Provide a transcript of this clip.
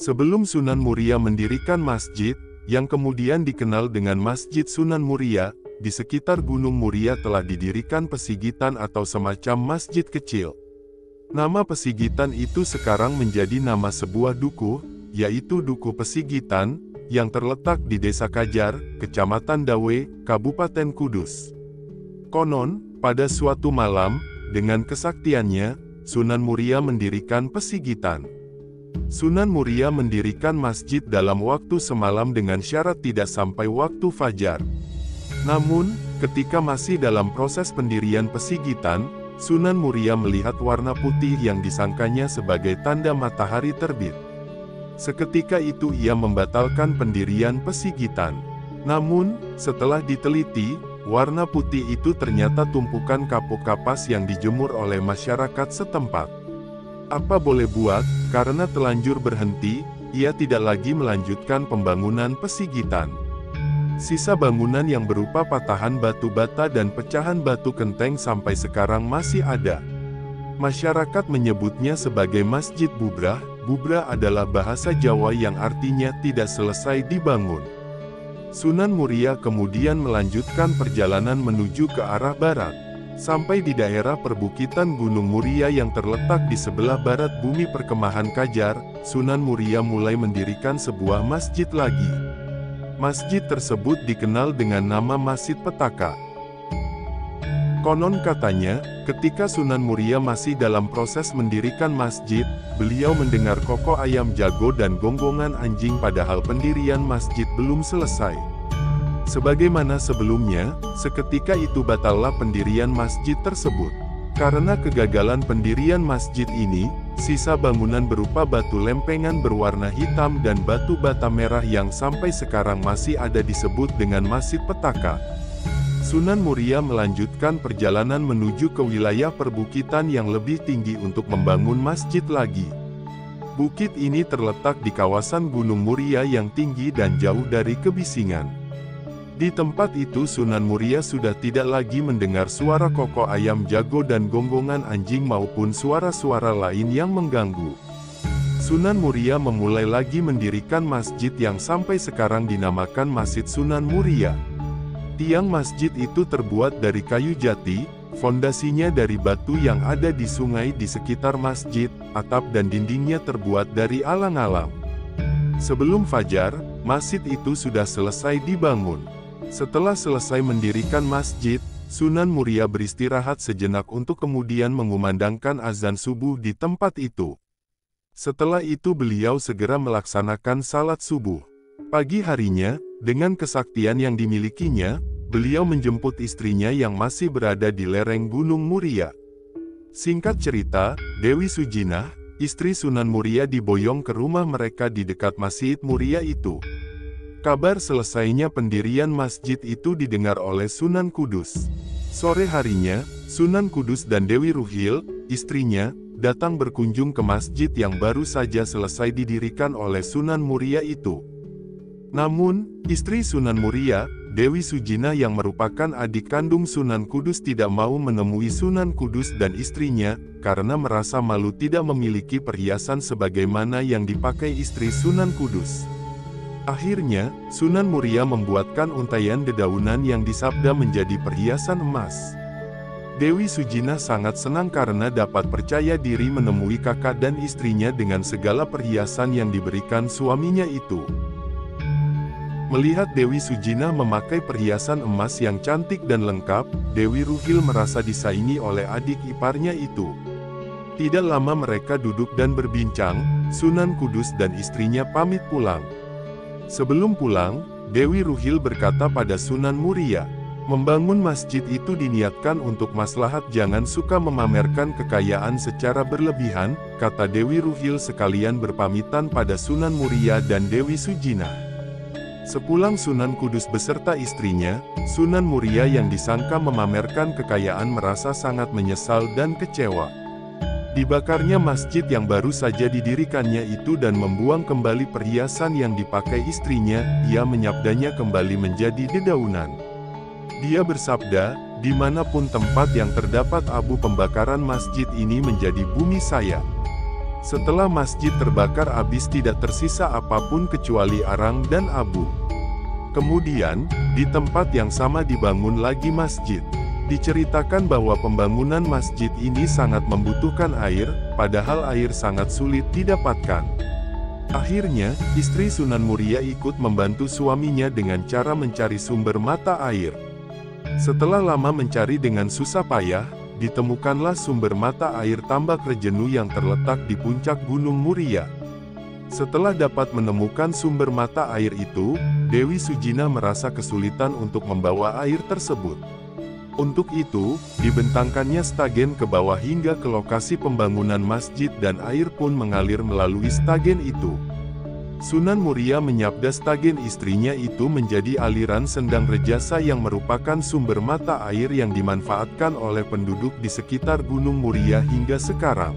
Sebelum Sunan Muria mendirikan masjid, yang kemudian dikenal dengan Masjid Sunan Muria, di sekitar Gunung Muria telah didirikan pesigitan atau semacam masjid kecil. Nama pesigitan itu sekarang menjadi nama sebuah dukuh, yaitu Dukuh Pesigitan, yang terletak di Desa Kajar, Kecamatan Dawe, Kabupaten Kudus. Konon, pada suatu malam, dengan kesaktiannya, Sunan Muria mendirikan pesigitan. Sunan Muria mendirikan masjid dalam waktu semalam dengan syarat tidak sampai waktu fajar. Namun, ketika masih dalam proses pendirian pesigitan, Sunan Muria melihat warna putih yang disangkanya sebagai tanda matahari terbit. Seketika itu ia membatalkan pendirian pesigitan. Namun, setelah diteliti, warna putih itu ternyata tumpukan kapuk kapas yang dijemur oleh masyarakat setempat. Apa boleh buat, karena telanjur berhenti, ia tidak lagi melanjutkan pembangunan pesigitan. Sisa bangunan yang berupa patahan batu bata dan pecahan batu kenteng sampai sekarang masih ada. Masyarakat menyebutnya sebagai Masjid Bubrah. Bubrah adalah bahasa Jawa yang artinya tidak selesai dibangun. Sunan Muria kemudian melanjutkan perjalanan menuju ke arah barat. Sampai di daerah perbukitan Gunung Muria yang terletak di sebelah barat bumi perkemahan Kajar, Sunan Muria mulai mendirikan sebuah masjid lagi. Masjid tersebut dikenal dengan nama Masjid Petaka. Konon katanya, ketika Sunan Muria masih dalam proses mendirikan masjid, beliau mendengar kokok ayam jago dan gonggongan anjing padahal pendirian masjid belum selesai. Sebagaimana sebelumnya, seketika itu batallah pendirian masjid tersebut. Karena kegagalan pendirian masjid ini, sisa bangunan berupa batu lempengan berwarna hitam dan batu bata merah yang sampai sekarang masih ada disebut dengan Masjid Petaka. Sunan Muria melanjutkan perjalanan menuju ke wilayah perbukitan yang lebih tinggi untuk membangun masjid lagi. Bukit ini terletak di kawasan Gunung Muria yang tinggi dan jauh dari kebisingan. Di tempat itu Sunan Muria sudah tidak lagi mendengar suara kokok ayam jago dan gonggongan anjing maupun suara-suara lain yang mengganggu. Sunan Muria memulai lagi mendirikan masjid yang sampai sekarang dinamakan Masjid Sunan Muria. Tiang masjid itu terbuat dari kayu jati, fondasinya dari batu yang ada di sungai di sekitar masjid, atap dan dindingnya terbuat dari alang-alang. Sebelum fajar, masjid itu sudah selesai dibangun. Setelah selesai mendirikan masjid, Sunan Muria beristirahat sejenak untuk kemudian mengumandangkan azan subuh di tempat itu. Setelah itu beliau segera melaksanakan salat subuh. Pagi harinya, dengan kesaktian yang dimilikinya, beliau menjemput istrinya yang masih berada di lereng Gunung Muria. Singkat cerita, Dewi Sujinah, istri Sunan Muria diboyong ke rumah mereka di dekat Masjid Muria itu. Kabar selesainya pendirian masjid itu didengar oleh Sunan Kudus. Sore harinya, Sunan Kudus dan Dewi Ruhil, istrinya, datang berkunjung ke masjid yang baru saja selesai didirikan oleh Sunan Muria itu. Namun, istri Sunan Muria, Dewi Sujinah yang merupakan adik kandung Sunan Kudus tidak mau menemui Sunan Kudus dan istrinya, karena merasa malu tidak memiliki perhiasan sebagaimana yang dipakai istri Sunan Kudus. Akhirnya, Sunan Muria membuatkan untaian dedaunan yang disabda menjadi perhiasan emas. Dewi Sujinah sangat senang karena dapat percaya diri menemui kakak dan istrinya dengan segala perhiasan yang diberikan suaminya itu. Melihat Dewi Sujinah memakai perhiasan emas yang cantik dan lengkap, Dewi Ruhil merasa disaingi oleh adik iparnya itu. Tidak lama mereka duduk dan berbincang, Sunan Kudus dan istrinya pamit pulang. Sebelum pulang, Dewi Ruhil berkata pada Sunan Muria, membangun masjid itu diniatkan untuk maslahat, jangan suka memamerkan kekayaan secara berlebihan, kata Dewi Ruhil sekalian berpamitan pada Sunan Muria dan Dewi Sujinah. Sepulang Sunan Kudus beserta istrinya, Sunan Muria yang disangka memamerkan kekayaan merasa sangat menyesal dan kecewa. Dibakarnya masjid yang baru saja didirikannya itu dan membuang kembali perhiasan yang dipakai istrinya, ia menyabdanya kembali menjadi dedaunan. Dia bersabda, dimanapun tempat yang terdapat abu pembakaran masjid ini menjadi bumi saya. Setelah masjid terbakar habis tidak tersisa apapun kecuali arang dan abu. Kemudian, di tempat yang sama dibangun lagi masjid. Diceritakan bahwa pembangunan masjid ini sangat membutuhkan air, padahal air sangat sulit didapatkan. Akhirnya, istri Sunan Muria ikut membantu suaminya dengan cara mencari sumber mata air. Setelah lama mencari dengan susah payah, ditemukanlah sumber mata air Tambak Rejenu yang terletak di puncak Gunung Muria. Setelah dapat menemukan sumber mata air itu, Dewi Sujina merasa kesulitan untuk membawa air tersebut. Untuk itu, dibentangkannya stagen ke bawah hingga ke lokasi pembangunan masjid dan air pun mengalir melalui stagen itu. Sunan Muria menyabda stagen istrinya itu menjadi aliran Sendang Rejasa yang merupakan sumber mata air yang dimanfaatkan oleh penduduk di sekitar Gunung Muria hingga sekarang.